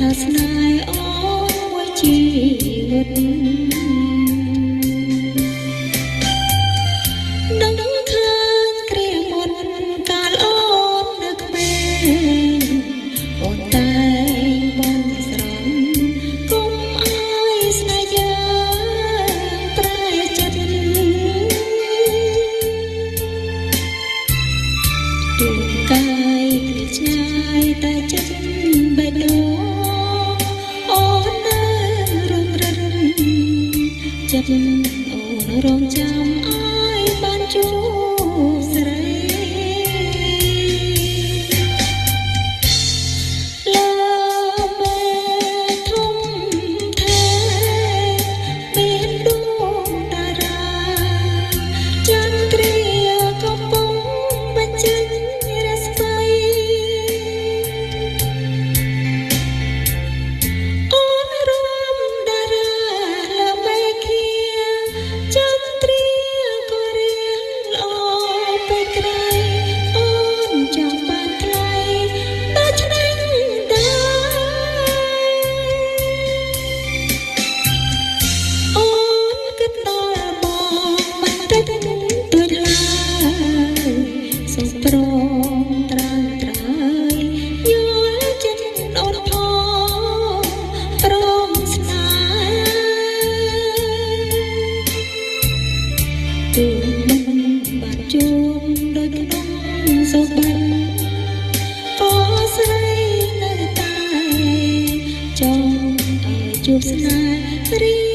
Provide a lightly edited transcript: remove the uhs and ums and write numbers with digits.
ថាស្នេហ៍អូនមួយជីវិតដឹងឃើញគ្រាមុនកាលអូននៅក្មេងអូនតែបន់ស្រន់គុំអើយស្នេហ៍យើងប្រែចិត្តទូកាយឆ្ងាយតែចិត្តបេះដូងអូននៅរងរឹងចិត្តអូនរងចាំអើយបានជួបស្រីលើមេធំថែមានដួងតារាចន្ទ្រាកំពុងបញ្ចេញរស្មីអូនរួមតារាលើមេឃាចន្ទ្រាក៏រៀងល្អពេលក្រៃអូនចង់បានថ្លៃដូច្នេះអូនគិតដល់បងមិនតិចតួចឡើយសូមប្រងត្រាំត្រើយយល់ចិត្តអូនផងព្រមស្នេហ៍ទូមិនបានជួបដោយក្នុងសុបិនក៏ស្រីនៅតែចង់ឲ្យជួបស្នេហ៍រី